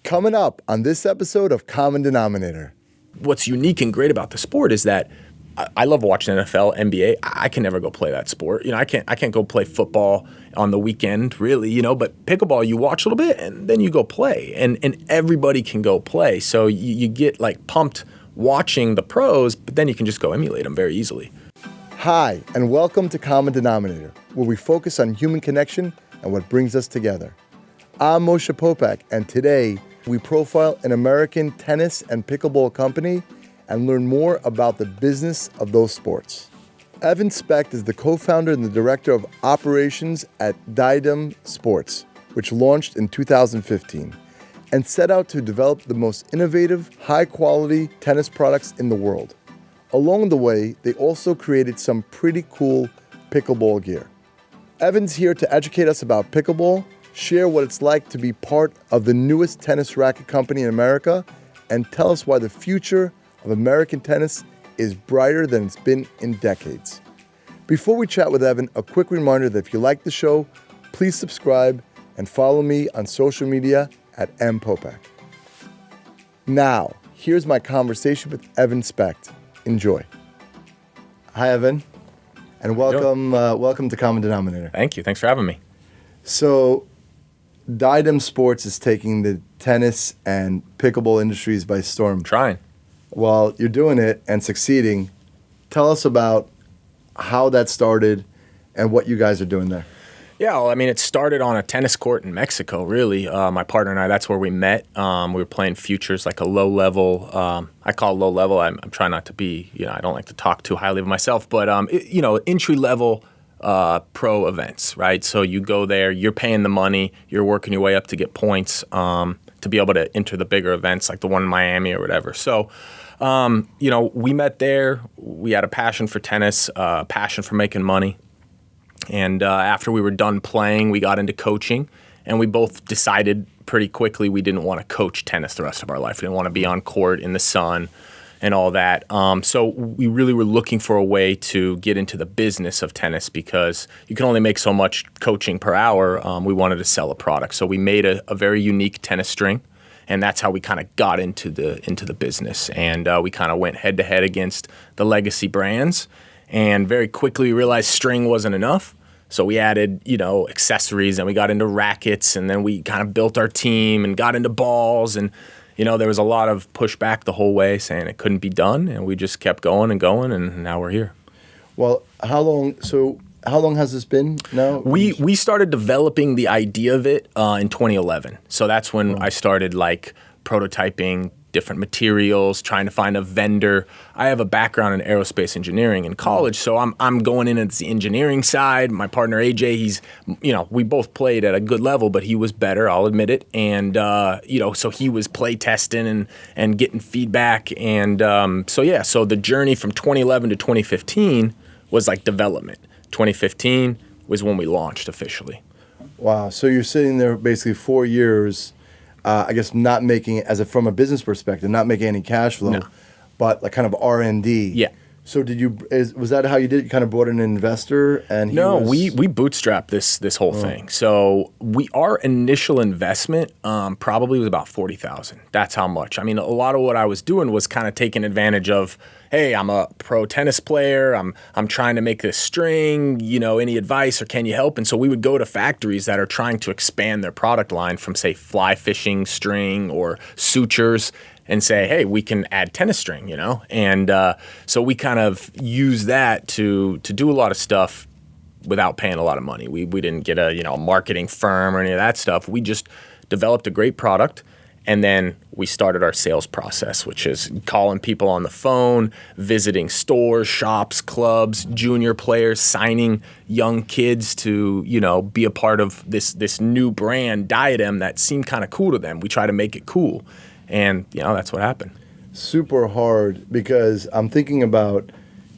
Coming up on this episode of Common Denominator. What's unique and great about the sport is that I love watching NFL, NBA. I can never go play that sport. I can't go play football on the weekend, really, but pickleball, you watch a little bit and then you go play, and everybody can go play. So you get like pumped watching the pros, but then you can just go emulate them very easily. Hi, and welcome to Common Denominator, where we focus on human connection and what brings us together. I'm Moshe Popack, and today we profile an American tennis and pickleball company and learn more about the business of those sports. Evan Specht is the co-founder and the director of operations at Diadem Sports, which launched in 2015 and set out to develop the most innovative, high-quality tennis products in the world. Along the way, they also created some pretty cool pickleball gear. Evan's here to educate us about pickleball, share what it's like to be part of the newest tennis racket company in America, and tell us why the future of American tennis is brighter than it's been in decades. Before we chat with Evan, a quick reminder that if you like the show, please subscribe and follow me on social media at mpopack. Now, here's my conversation with Evan Specht. Enjoy. Hi, Evan, and welcome to Common Denominator. Thank you. Thanks for having me. So, Diadem Sports is taking the tennis and pickleball industries by storm. Trying. Well, you're doing it and succeeding. Tell us about how that started and what you guys are doing there. Yeah, well, it started on a tennis court in Mexico, really. My partner and I, that's where we met. We were playing futures, like a low level. I call it low level. I'm trying not to be, I don't like to talk too highly of myself, but, entry level pro events, right? So you go there, you're paying the money, you're working your way up to get points to be able to enter the bigger events like the one in Miami or whatever. So, we met there. We had a passion for tennis, passion for making money. And after we were done playing, we got into coaching, and we both decided pretty quickly we didn't want to coach tennis the rest of our life. We didn't want to be on court in the sun and all that. So we really were looking for a way to get into the business of tennis because you can only make so much coaching per hour. We wanted to sell a product. So we made a very unique tennis string, and that's how we kind of got into the business. And we kind of went head-to-head against the legacy brands, and very quickly realized string wasn't enough. So we added, accessories, and we got into rackets, and then we kind of built our team and got into balls, and there was a lot of pushback the whole way saying it couldn't be done, and we just kept going, and now we're here. Well, how long has this been now? We started developing the idea of it in 2011. So that's when I started prototyping different materials, trying to find a vendor. I have a background in aerospace engineering in college, so I'm going in at the engineering side. My partner AJ, he's, we both played at a good level, but he was better, I'll admit it. And so he was play testing and getting feedback. And so the journey from 2011 to 2015 was like development. 2015 was when we launched officially. Wow. So you're sitting there basically 4 years, I guess not making, from a business perspective, not making any cash flow, but like kind of R&D. Yeah. So was that how you did it? You kind of brought in an investor and we bootstrapped this whole thing. So our initial investment probably was about $40,000. That's how much. A lot of what I was doing was kind of taking advantage of, hey, I'm a pro tennis player. I'm trying to make this string, any advice or can you help? And so we would go to factories that are trying to expand their product line from, say, fly fishing string or sutures, and say, hey, we can add tennis string, And so we kind of use that to do a lot of stuff without paying a lot of money. We didn't get a marketing firm or any of that stuff. We just developed a great product, and then we started our sales process, which is calling people on the phone, visiting stores, shops, clubs, junior players, signing young kids to, be a part of this new brand, Diadem, that seemed kind of cool to them. We try to make it cool. And, that's what happened. Super hard, because I'm thinking about,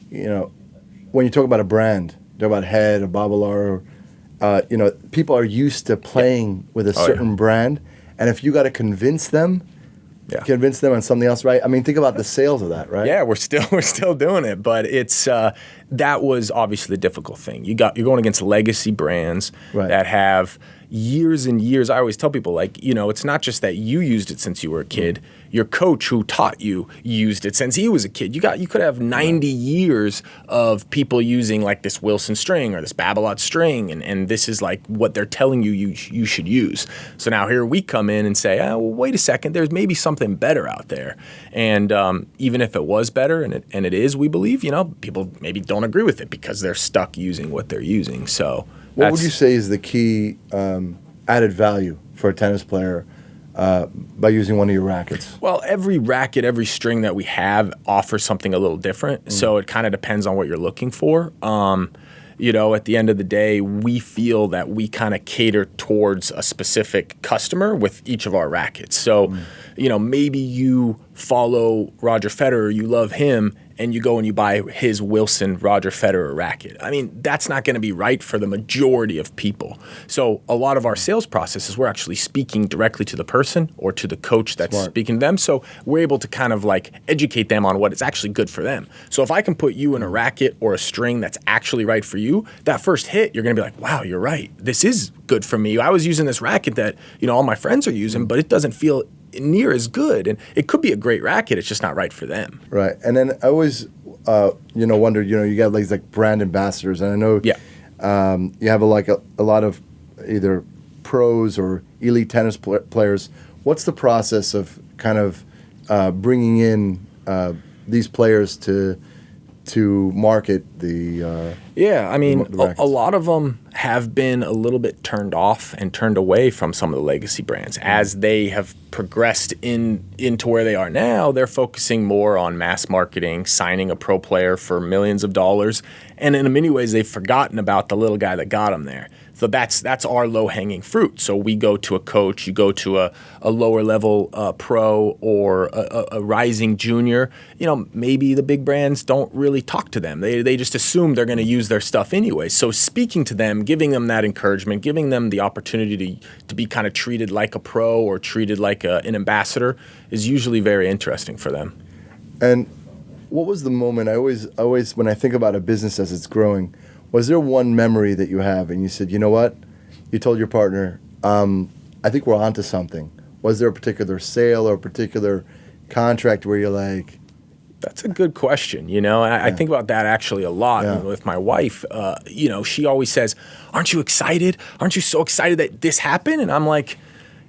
when you talk about a brand, talk about Head or Babalar, people are used to playing with a certain brand. And if you got to convince them on something else, right? Think about the sales of that, right? Yeah, we're still doing it, but it's that was obviously the difficult thing. You're going against legacy brands that have years and years. I always tell people, like, you know, it's not just that you used it since you were a kid. Your coach who taught you used it since he was a kid. You could have 90 years of people using like this Wilson string or this Babolat string, and this is like what they're telling you should use. So now here we come in and say, oh, well, wait a second, there's maybe something better out there. And even if it was better, and it is, we believe, you know, people maybe don't agree with it because they're stuck using what they're using. So what would you say is the key added value for a tennis player by using one of your rackets? Well, every racket, every string that we have offers something a little different. So it kind of depends on what you're looking for. You know, at the end of the day, we feel that we kind of cater towards a specific customer with each of our rackets. So, you know, maybe you follow Roger Federer, you love him, and you go and you buy his Wilson Roger Federer racket. I mean, that's not going to be right for the majority of people. So a lot of our sales processes, we're actually speaking directly to the person or to the coach that's speaking to them. So we're able to kind of like educate them on what is actually good for them. So if I can put you in a racket or a string that's actually right for you, that first hit, you're going to be like, wow, you're right. This is good for me. I was using this racket that, you know, all my friends are using, but it doesn't feel near as good, and it could be a great racket. It's just not right for them. Right, and then I always, you know, wondered, you know, you got like brand ambassadors, and I know, you have a lot of either pros or elite tennis players. What's the process of kind of bringing in these players to market the? I mean, a lot of them have been a little bit turned off and turned away from some of the legacy brands. As they have progressed into where they are now, they're focusing more on mass marketing, signing a pro player for millions of dollars, and in many ways they've forgotten about the little guy that got them there. So that's our low-hanging fruit. So we go to a coach, you go to a lower-level pro or a rising junior. You know, maybe the big brands don't really talk to them. They just assume they're going to use their stuff anyway. So speaking to them, giving them that encouragement, giving them the opportunity to be kind of treated like a pro or treated like an ambassador is usually very interesting for them. And what was the moment? I always when I think about a business as it's growing, was there one memory that you have and you said, you know what? You told your partner, I think we're onto something. Was there a particular sale or a particular contract where you're like... That's a good question, you know. I think about that actually a lot with my wife. You know, she always says, aren't you excited? Aren't you so excited that this happened? And I'm like,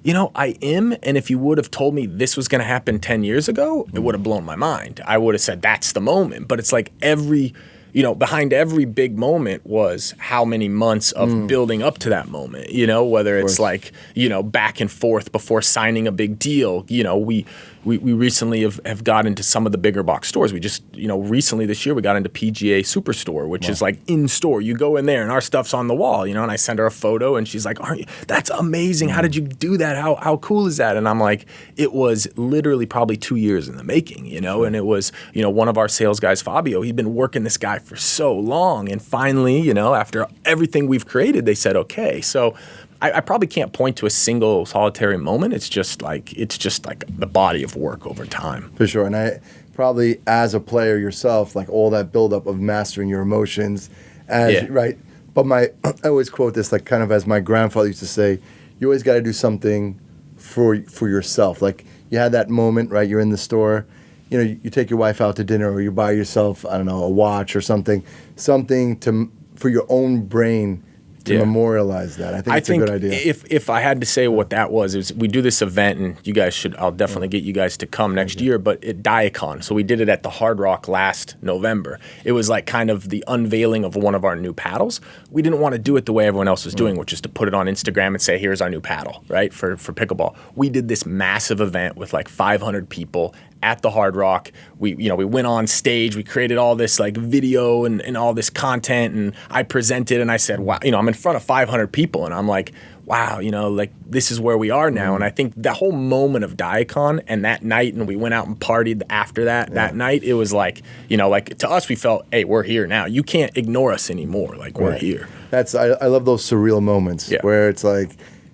you know, I am. And if you would have told me this was going to happen 10 years ago, it would have blown my mind. I would have said, that's the moment. But it's like behind every big moment was how many months of building up to that moment, you know, whether it's like, you know, back and forth before signing a big deal. You know, we recently have got into some of the bigger box stores. We just, you know, recently this year we got into PGA Superstore, which is like in store. You go in there and our stuff's on the wall, you know, and I send her a photo and she's like, that's amazing. How did you do that? How cool is that? And I'm like, it was literally probably 2 years in the making, you know, and it was, you know, one of our sales guys, Fabio, he'd been working this guy for so long. And finally, you know, after everything we've created, they said, okay. So I probably can't point to a single solitary moment. It's just like the body of work over time. For sure. And I probably, as a player yourself, like all that buildup of mastering your emotions, right? But I always quote this, like kind of as my grandfather used to say, you always got to do something for yourself. Like you had that moment, right? You're in the store, you know, you take your wife out to dinner or you buy yourself, I don't know, a watch or something for your own brain to memorialize that. I think it's a good idea. If I had to say what that was we do this event, and you guys I'll definitely get you guys to come next year, but at Diacon. So we did it at the Hard Rock last November. It was like kind of the unveiling of one of our new paddles. We didn't want to do it the way everyone else was doing, which is to put it on Instagram and say, here's our new paddle, right, for pickleball. We did this massive event with like 500 people at the Hard Rock. We went on stage, we created all this like video and all this content, and I presented and I said, wow, you know, I'm in front of 500 people and I'm like, wow, you know, like this is where we are now. And I think that whole moment of Diacon and that night, and we went out and partied after that night, it was like, you know, like to us, we felt, hey, we're here now. You can't ignore us anymore. Like we're here. I love those surreal moments where it's like,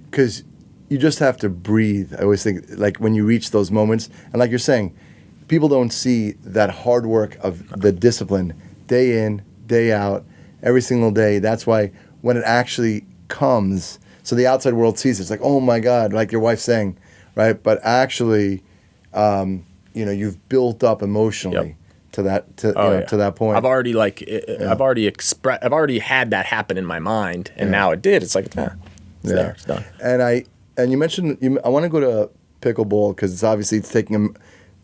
because you just have to breathe. I always think like when you reach those moments, and like you're saying, people don't see that hard work of the discipline day in, day out, every single day. That's why when it actually comes, so the outside world sees it, it's like, oh my God, like your wife's saying, right? But actually, you've built up emotionally to that to that point. I've already I've already had that happen in my mind, and now it did. It's like, it's there, it's done. And you mentioned I want to go to pickleball because it's taking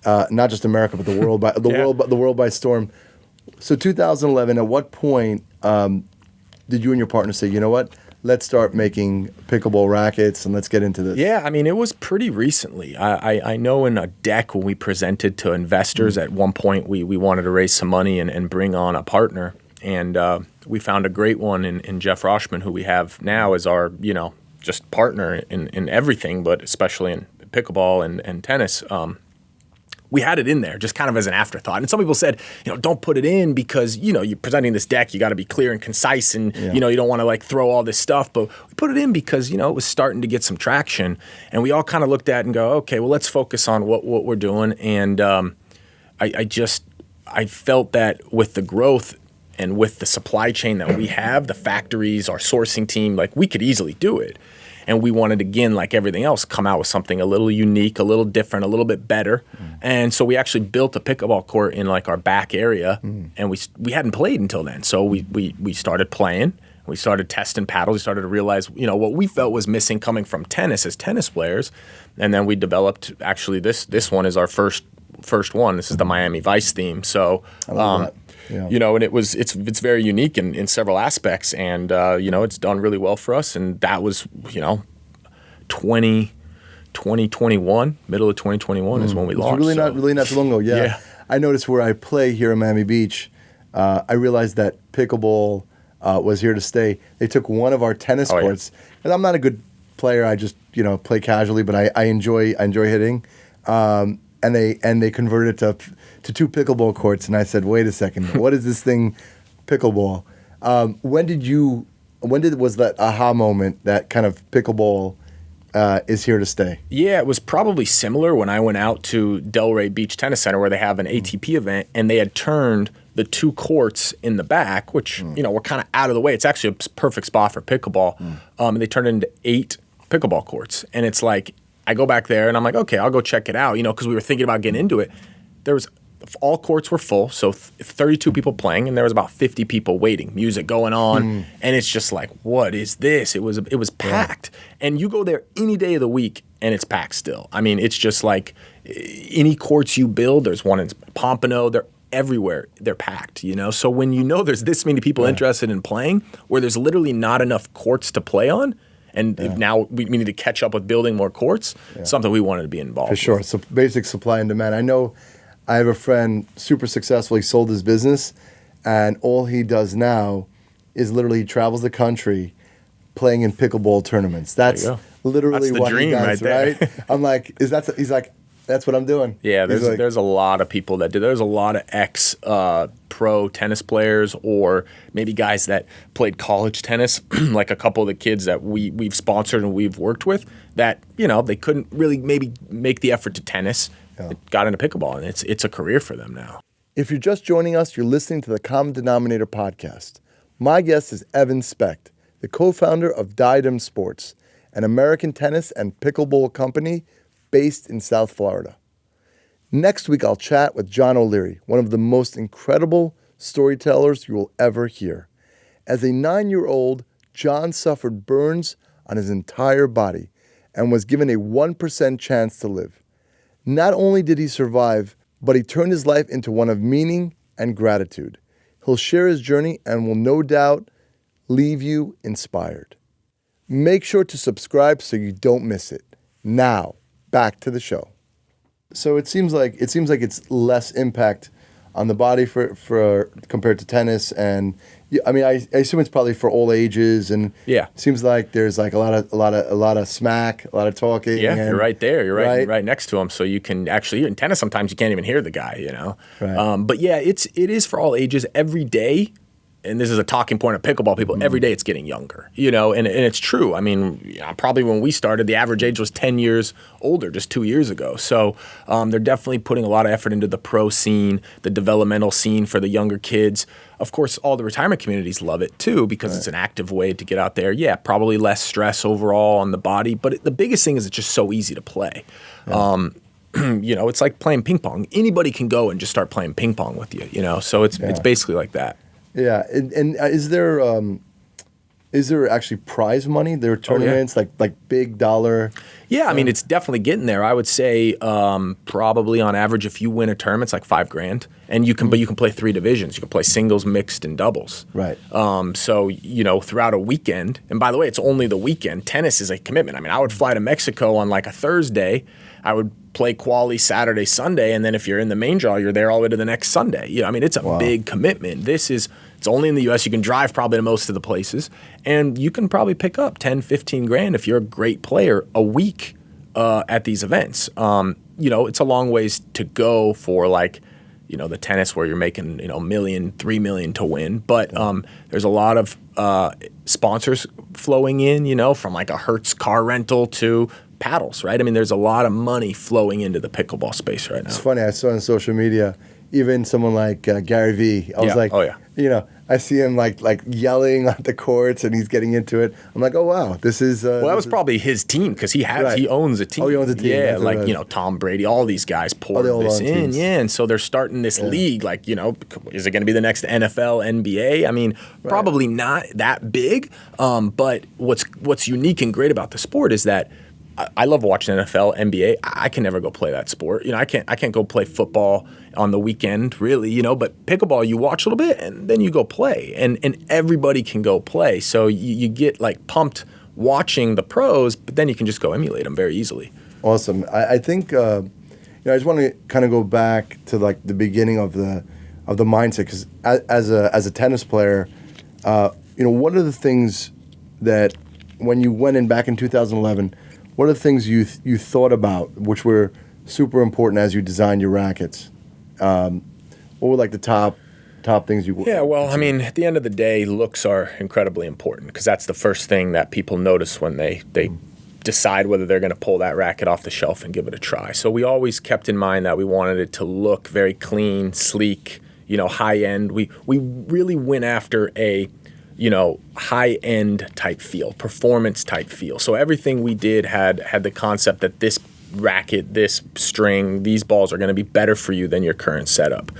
not just America but the world by the world by storm. So 2011, at what point did you and your partner say, you know what, let's start making pickleball rackets and let's get into this? Yeah, I mean, it was pretty recently. I know in a deck when we presented to investors at one point, we wanted to raise some money and bring on a partner. And we found a great one in Jeff Roshman, who we have now as our, just partner in everything, but especially in pickleball and tennis. We had it in there just kind of as an afterthought. And some people said, don't put it in because, you're presenting this deck, you got to be clear and concise and, you don't want to throw all this stuff. But we put it in because, it was starting to get some traction. And we all kind of looked at it and go, okay, well, let's focus on what we're doing. And I felt that with the growth and with the supply chain that we have, the factories, our sourcing team, we could easily do it. And we wanted, again, like everything else, come out with something a little unique, a little different, a little bit better. And so we actually built a pickleball court in our back area, and we hadn't played until then. So we started playing. We started testing paddles. We started to realize, what we felt was missing coming from tennis as tennis players. And then we developed, actually, this one is our first one. This is the Miami Vice theme. So I love that. Yeah. And it's very unique in several aspects, and it's done really well for us. And that was 2021, middle of 2021 is when we launched. Really not too long ago. Yeah. I noticed where I play here in Miami Beach. I realized that pickleball was here to stay. They took one of our tennis courts, and I'm not a good player. I just play casually, but I enjoy hitting. And they converted it to two pickleball courts, and I said, wait a second, what is this thing, pickleball? When was that aha moment that kind of pickleball is here to stay? Yeah, it was probably similar when I went out to Delray Beach Tennis Center where they have an ATP event, and they had turned the two courts in the back, which were kind of out of the way. It's actually a perfect spot for pickleball, and they turned it into 8 pickleball courts, and it's like, I go back there and I'm like, okay, I'll go check it out, because we were thinking about getting into it. All courts were full, so 32 people playing, and there was about 50 people waiting, music going on, and it's just like, what is this? It was packed, and you go there any day of the week, and it's packed still. I mean, it's just like any courts you build. There's one in Pompano. They're everywhere. They're packed, So when there's this many people interested in playing, where there's literally not enough courts to play on. And now we need to catch up with building more courts, something we wanted to be involved with. For sure. So basic supply and demand. I know I have a friend, super successful. He sold his business, and all he does now is literally he travels the country playing in pickleball tournaments. That's literally the what dream he does, right? I'm like, he's like, that's what I'm doing. Yeah, there's a lot of people that do. There's a lot of ex-pro tennis players, or maybe guys that played college tennis, like a couple of the kids that we've sponsored and we've worked with that, they couldn't really maybe make the effort to tennis. It got into pickleball, and it's a career for them now. If you're just joining us, you're listening to the Common Denominator podcast. My guest is Evan Specht, the co-founder of Diadem Sports, an American tennis and pickleball company based in South Florida. Next week, I'll chat with John O'Leary, one of the most incredible storytellers you will ever hear. As a 9-year-old, John suffered burns on his entire body and was given a 1% chance to live. Not only did he survive, but he turned his life into one of meaning and gratitude. He'll share his journey and will no doubt leave you inspired. Make sure to subscribe so you don't miss it. Now, back to the show. So it seems like it's less impact on the body for compared to tennis, and I mean I assume it's probably for all ages, and it seems like there's like a lot of smack, a lot of talking. Yeah, you're right there. You're right next to him, so you can actually in tennis sometimes you can't even hear the guy, Right. But yeah, it is for all ages every day. and this is a talking point of pickleball people, every day it's getting younger, and it's true. I mean, probably when we started, the average age was 10 years older just 2 years ago. So they're definitely putting a lot of effort into the pro scene, the developmental scene for the younger kids. Of course, all the retirement communities love it too because it's an active way to get out there. Yeah, probably less stress overall on the body, but the biggest thing is it's just so easy to play. Yeah. It's like playing ping pong. Anybody can go and just start playing ping pong with you, So it's basically like that. Yeah, and is there actually prize money? There are tournaments like big dollar. Yeah, I mean it's definitely getting there. I would say probably on average, if you win a tournament, it's like $5,000, and you can play 3 divisions. You can play singles, mixed, and doubles. Right. So throughout a weekend, and by the way, it's only the weekend. Tennis is a commitment. I mean, I would fly to Mexico on like a Thursday. I would play quali Saturday, Sunday, and then if you're in the main draw, you're there all the way to the next Sunday. I mean, it's a big commitment. It's only in the U.S. You can drive probably to most of the places, and you can probably pick up 10, 15 grand if you're a great player a week at these events. It's a long ways to go for like, the tennis where you're making, $1 million, $3 million to win. But there's a lot of sponsors flowing in, from like a Hertz car rental to paddles, right? I mean, there's a lot of money flowing into the pickleball space right now. It's funny. I saw on social media, even someone like Gary Vee. I was like, I see him like yelling on the courts, and he's getting into it. I'm like, oh wow, this is. That was probably his team because he owns a team. Oh, he owns a team. Yeah, like Tom Brady, all these guys poured this in. Teams. Yeah, and so they're starting this league. Like, is it going to be the next NFL, NBA? I mean, probably not that big. But what's unique and great about the sport is that I love watching NFL, NBA. I can never go play that sport. I can't go play football on the weekend, really, but pickleball, you watch a little bit and then you go play, and everybody can go play. So you get like pumped watching the pros, but then you can just go emulate them very easily. Awesome. I think, I just want to kind of go back to like the beginning of the mindset, because as a tennis player, what are the things that when you went in back in 2011, what are the things you thought about which were super important as you designed your rackets? What were like the top things you? Yeah, well, I mean, at the end of the day, looks are incredibly important because that's the first thing that people notice when they decide whether they're going to pull that racket off the shelf and give it a try. So we always kept in mind that we wanted it to look very clean, sleek, high end. We really went after a high-end type feel, performance type feel. So everything we did had the concept that this racket, this string, these balls are going to be better for you than your current setup.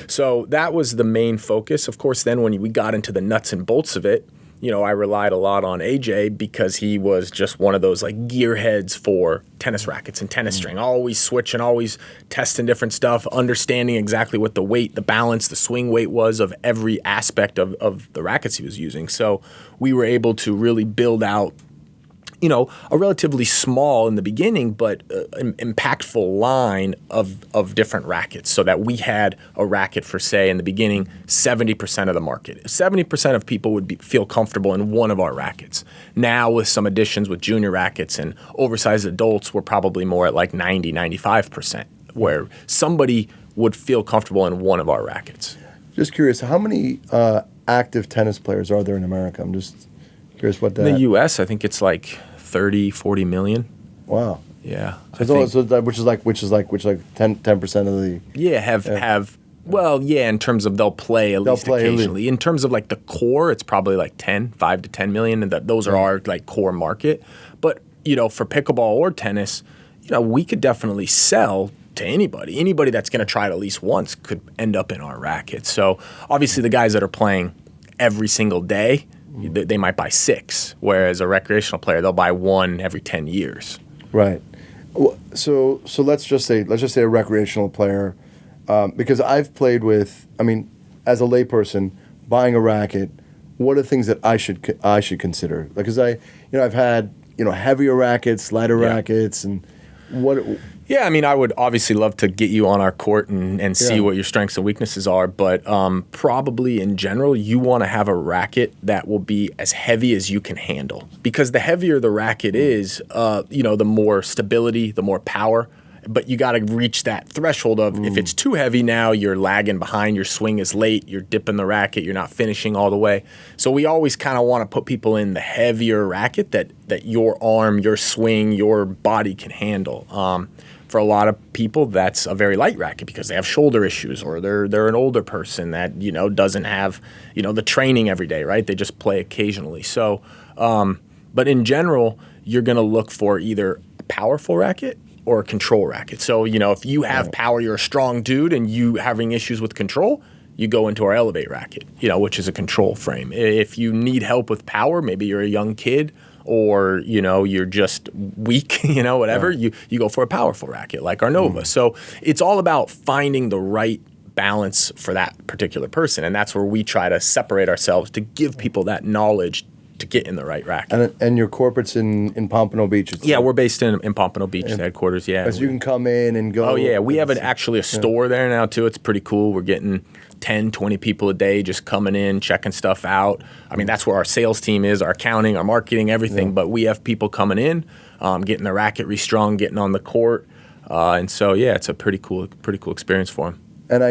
So that was the main focus. Of course, then when we got into the nuts and bolts of it, I relied a lot on AJ because he was just one of those like gearheads for tennis rackets and tennis string, always switching, always testing different stuff, understanding exactly what the weight, the balance, the swing weight was of every aspect of the rackets he was using. So we were able to really build out a relatively small in the beginning, but an impactful line of different rackets, so that we had a racket for, say, in the beginning, 70% of the market. 70% of people would feel comfortable in one of our rackets. Now, with some additions with junior rackets and oversized adults, we're probably more at like 90, 95%, where somebody would feel comfortable in one of our rackets. Just curious, how many active tennis players are there in America? I'm just curious what that. In the U.S., I think it's like 30, 40 million. Wow. Yeah. Which is like 10% of the. Yeah, have. Well, yeah, in terms of they'll play occasionally. In terms of like the core, it's probably like 5 to 10 million, and those are our like core market. But for pickleball or tennis, we could definitely sell to anybody. Anybody that's going to try it at least once could end up in our racket. So obviously, the guys that are playing every single day, they might buy 6, whereas a recreational player, they'll buy 1 every 10 years. Right. So let's just say a recreational player, because I've played with. I mean, as a layperson, buying a racket, what are things that I should consider? Because I've had heavier rackets, lighter rackets, and what. Yeah, I mean, I would obviously love to get you on our court and see what your strengths and weaknesses are, but probably in general, you want to have a racket that will be as heavy as you can handle. Because the heavier the racket is, the more stability, the more power. But you got to reach that threshold of if it's too heavy now, you're lagging behind, your swing is late, you're dipping the racket, you're not finishing all the way. So we always kind of want to put people in the heavier racket that your arm, your swing, your body can handle. For a lot of people, that's a very light racket because they have shoulder issues or they're an older person that, you know, doesn't have, you know, the training every day, right? They just play occasionally. So, but in general, you're going to look for either a powerful racket or a control racket. So, you know, if you have power, you're a strong dude and you having issues with control, you go into our Elevate racket, you know, which is a control frame. If you need help with power, maybe you're a young kid or, you know, you're just weak, you know, whatever, you go for a powerful racket like our Nova. So it's all about finding the right balance for that particular person. And that's where we try to separate ourselves to give people that knowledge to get in the right racket. And your corporate's in Pompano Beach? Yeah, we're based in Pompano Beach, the headquarters, yeah. So you can come in and go. Oh, yeah. We have actually a store there now, too. It's pretty cool. We're getting 10, 20 people a day just coming in, checking stuff out. I mean, that's where our sales team is, our accounting, our marketing, everything. But we have people coming in, getting the racket restrung, getting on the court. And so, yeah, it's a pretty cool experience for them. And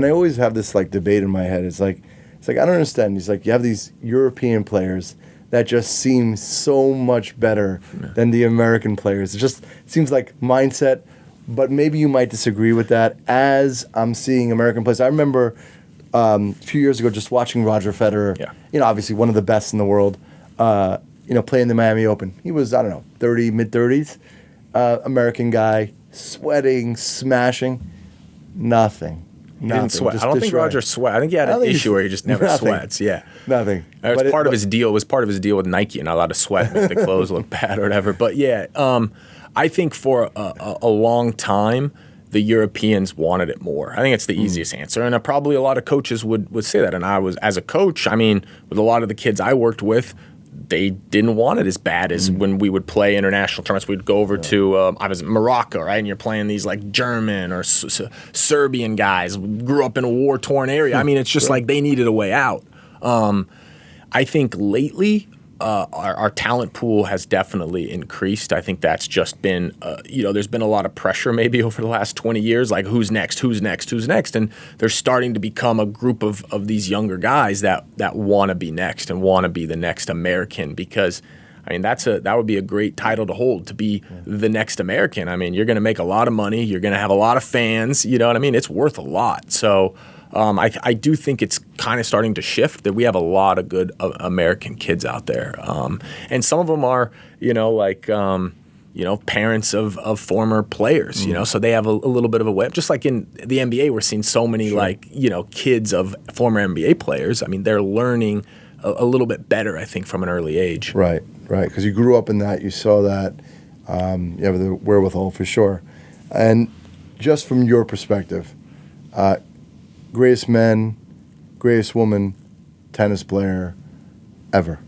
I always have this, like, debate in my head. It's like I don't understand. He's like, you have these European players that just seem so much better than the American players. It just seems like mindset, but maybe you might disagree with that. As I'm seeing American players, I remember a few years ago just watching Roger Federer, you know, obviously one of the best in the world, you know, playing the Miami Open. He was, I don't know, mid-30s, American guy, sweating, smashing, nothing. He didn't sweat. I don't think Roger sweat. I think he had an issue where he just never sweats. Yeah, nothing. It was part of his deal. It was part of his deal with Nike, and not allowed to sweat, make the clothes look bad or whatever. But yeah, I think for a long time, the Europeans wanted it more. I think it's the easiest answer, and probably a lot of coaches would say that. And I was, as a coach, I mean, with a lot of the kids I worked with, they didn't want it as bad as when we would play international tournaments. We'd go over to, I was in Morocco, right? And you're playing these like German or Serbian guys, grew up in a war-torn area. I mean, it's just like they needed a way out. I think lately, our talent pool has definitely increased. I think that's just been, you know, there's been a lot of pressure maybe over the last 20 years, like who's next? And they're starting to become a group of these younger guys that want to be next and want to be the next American because, I mean, that would be a great title to hold, to be the next American. I mean, you're going to make a lot of money. You're going to have a lot of fans. You know what I mean? It's worth a lot. So I do think it's kind of starting to shift, that we have a lot of good American kids out there. And some of them are, you know, like, you know, parents of former players, you know, so they have a little bit of a way. Just like in the NBA, we're seeing so many, like, you know, kids of former NBA players. I mean, they're learning a little bit better, I think, from an early age. Right, because you grew up in that, you saw that, you have the wherewithal for sure. And just from your perspective, greatest man, greatest woman, tennis player ever?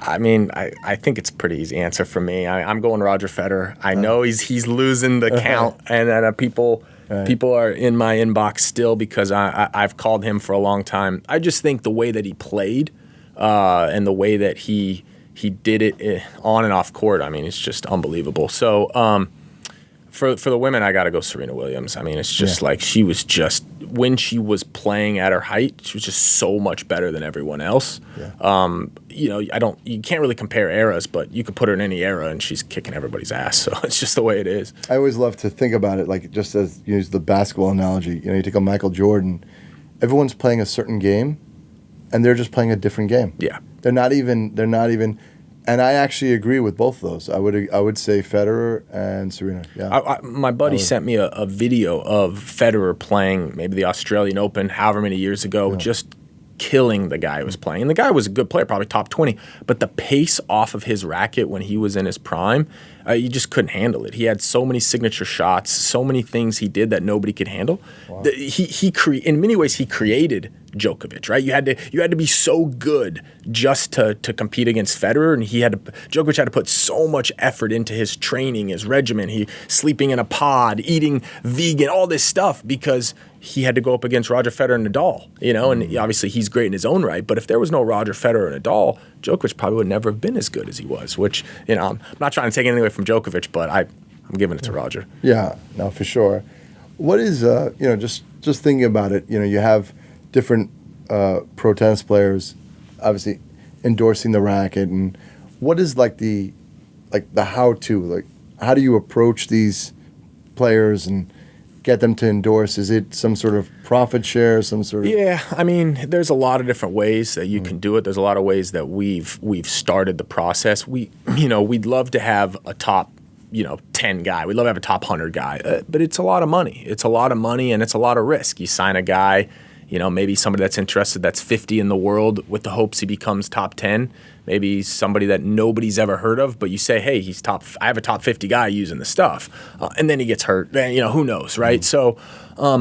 I mean, I think it's a pretty easy answer for me. I'm going Roger Federer. I know he's losing the count, and then people are in my inbox still because I've called him for a long time. I just think the way that he played and the way that he did it on and off court, I mean, it's just unbelievable. So for the women, I got to go Serena Williams. I mean, it's just like she was just, when she was playing at her height, she was just so much better than everyone else. You know, you can't really compare eras, but you could put her in any era and she's kicking everybody's ass. So it's just the way it is. I always love to think about it, like, just as you use the basketball analogy. You know, you take a Michael Jordan, everyone's playing a certain game and they're just playing a different game. Yeah. They're not even, and I actually agree with both of those. I would say Federer and Serena. Yeah. My buddy sent me a video of Federer playing maybe the Australian Open however many years ago, just killing the guy who was playing. And the guy was a good player, probably top 20. But the pace off of his racket when he was in his prime, you just couldn't handle it. He had so many signature shots, so many things he did that nobody could handle. Wow. In many ways, he created Djokovic, right? You had to be so good just to compete against Federer, and Djokovic had to put so much effort into his training, his regimen. He sleeping in a pod, eating vegan, all this stuff because he had to go up against Roger Federer and Nadal, you know, and obviously he's great in his own right, but if there was no Roger Federer and Nadal, Djokovic probably would never have been as good as he was, which, you know, I'm not trying to take anything away from Djokovic, but I'm giving it to Roger. Yeah, no, for sure. What is, just thinking about it, you have different pro tennis players, obviously endorsing the racket, and what is the how-to, how do you approach these players and get them to endorse? Is it some sort of profit share, some sort of... Yeah, I mean, there's a lot of different ways that you can do it. There's a lot of ways that we've started the process. We'd love to have a top 10 guy. We'd love to have a top 100 guy, but it's a lot of money. It's a lot of money and it's a lot of risk. You sign a guy, maybe somebody that's interested that's 50 in the world with the hopes he becomes top 10. Maybe somebody that nobody's ever heard of, but you say, hey, I have a top 50 guy using the stuff. And then he gets hurt. Then, who knows, right? So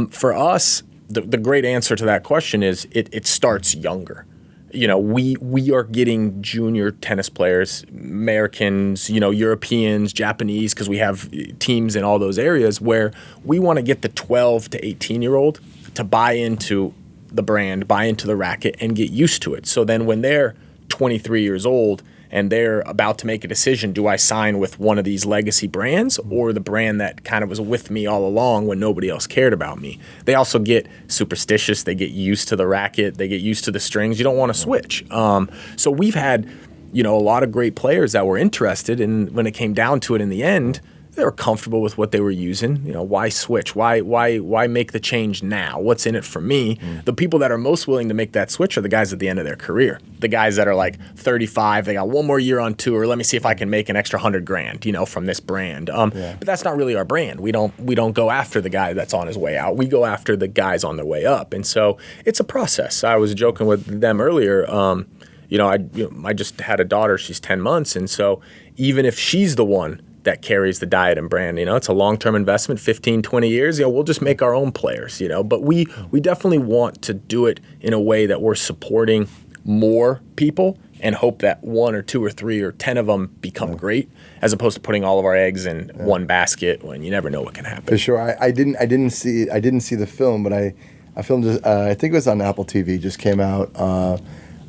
for us, the great answer to that question is it starts younger. We are getting junior tennis players, Americans, Europeans, Japanese, because we have teams in all those areas where we want to get the 12 to 18-year-old to buy into the brand, buy into the racket, and get used to it. So then when they're 23 years old and they're about to make a decision, do I sign with one of these legacy brands or the brand that kind of was with me all along when nobody else cared about me? They also get superstitious. They get used to the racket. They get used to the strings. You don't want to switch. So we've had, a lot of great players that were interested, and when it came down to it in the end, they were comfortable with what they were using. Why switch? Why make the change now? What's in it for me? The people that are most willing to make that switch are the guys at the end of their career. The guys that are like 35, they got one more year on tour. Let me see if I can make an extra $100,000, from this brand. But that's not really our brand. We don't go after the guy that's on his way out. We go after the guys on their way up. And so it's a process. I was joking with them earlier. I just had a daughter. She's 10 months. And so even if she's the one that carries the Diadem brand, it's a long-term investment, 15, 20 years, we'll just make our own players, but we definitely want to do it in a way that we're supporting more people and hope that 1 or 2 or 3 or 10 of them become great, as opposed to putting all of our eggs in one basket when you never know what can happen. For sure. I didn't see the film, but I filmed it, I think it was on Apple TV, just came out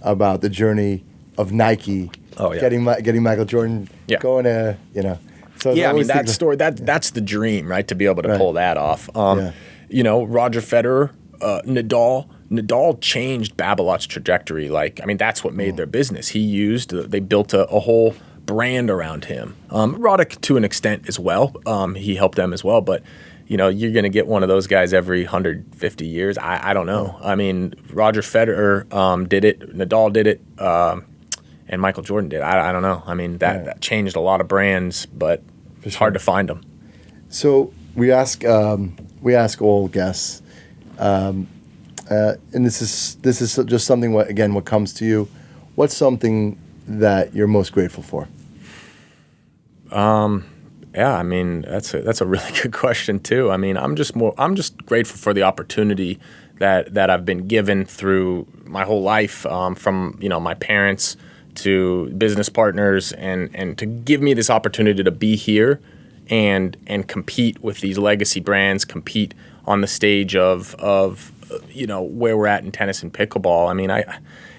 about the journey of Nike getting Michael Jordan going to, So yeah, I mean, that story, that's the dream, right, to be able to pull that off. Roger Federer, Nadal changed Babolat's trajectory. That's what made their business. They built a whole brand around him. Roddick to an extent as well. He helped them as well, but you're going to get one of those guys every 150 years. I don't know. I mean, Roger Federer did it, Nadal did it, and Michael Jordan did. I don't know. I mean, that changed a lot of brands, but it's hard to find them. So we ask all guests, and this is just something. What comes to you? What's something that you're most grateful for? Yeah, I mean, that's a really good question too. I mean, I'm just grateful for the opportunity that I've been given through my whole life, from my parents to business partners, and to give me this opportunity to be here and compete with these legacy brands, compete on the stage of where we're at in tennis and pickleball. I mean,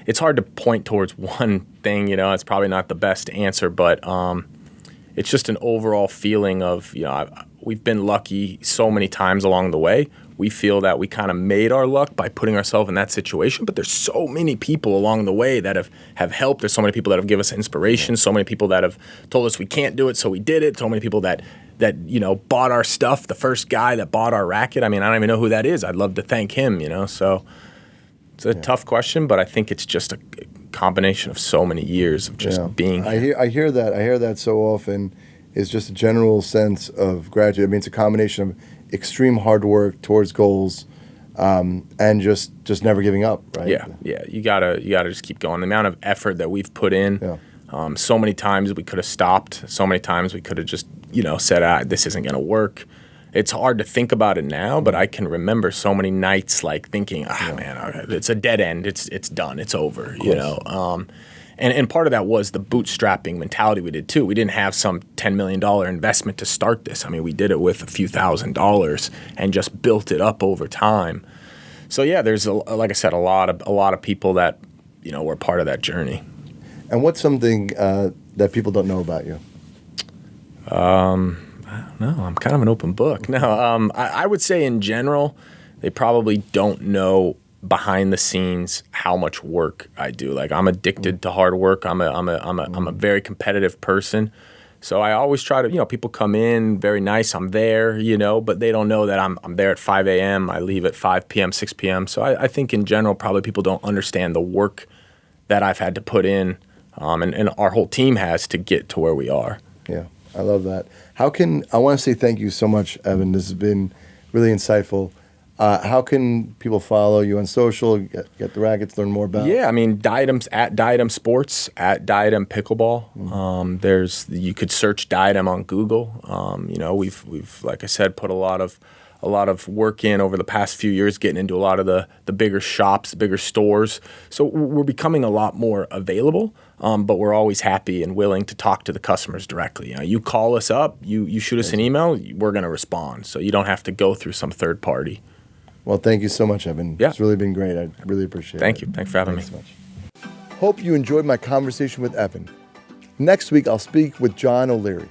it's hard to point towards one thing, it's probably not the best answer, but it's just an overall feeling of, we've been lucky so many times along the way. We feel that we kind of made our luck by putting ourselves in that situation, but there's so many people along the way that have helped. There's so many people that have given us inspiration, so many people that have told us we can't do it, so we did it, so many people that bought our stuff. The first guy that bought our racket, I mean, I don't even know who that is. I'd love to thank him, so it's a tough question, but I think it's just a combination of so many years of just being here. I hear that so often. Is just a general sense of gratitude. I mean, it's a combination of extreme hard work towards goals, and just never giving up, right? Yeah. You gotta just keep going. The amount of effort that we've put in, so many times we could have stopped. So many times we could have just said, this isn't gonna work. It's hard to think about it now, but I can remember so many nights thinking, man, it's a dead end. It's done. It's over. And part of that was the bootstrapping mentality we did too. We didn't have some $10 million investment to start this. I mean, we did it with a few $1,000s and just built it up over time. So yeah, there's like I said, a lot of people that were part of that journey. And what's something that people don't know about you? No, I'm kind of an open book. No, I would say in general, they probably don't know behind the scenes how much work I do. Like, I'm addicted to hard work. I'm a very competitive person. So I always try to, people come in, very nice, I'm there, but they don't know that I'm there at 5 a.m., I leave at 5 p.m., 6 p.m. So I think in general, probably people don't understand the work that I've had to put in, and our whole team has to get to where we are. Yeah, I love that. I want to say thank you so much, Evan. This has been really insightful. How can people follow you on social, get the rackets, learn more about? Yeah, I mean, Diadem's at Diadem Sports, at Diadem Pickleball. You could search Diadem on Google. We've like I said, put a lot of work in over the past few years, getting into a lot of the bigger shops, the bigger stores. So we're becoming a lot more available, but we're always happy and willing to talk to the customers directly. You call us up, you shoot us an email, we're going to respond. So you don't have to go through some third party. Well, thank you so much, Evan. Yeah. It's really been great. I really appreciate it. Thank you. Thanks for having me. So much. Hope you enjoyed my conversation with Evan. Next week, I'll speak with John O'Leary.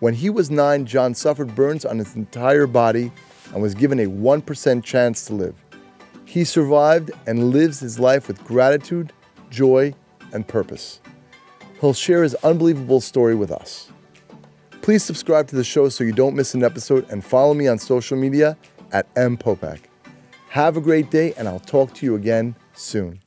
When he was 9, John suffered burns on his entire body and was given a 1% chance to live. He survived and lives his life with gratitude, joy, and purpose. He'll share his unbelievable story with us. Please subscribe to the show so you don't miss an episode, and follow me on social media at @Popack. Have a great day, and I'll talk to you again soon.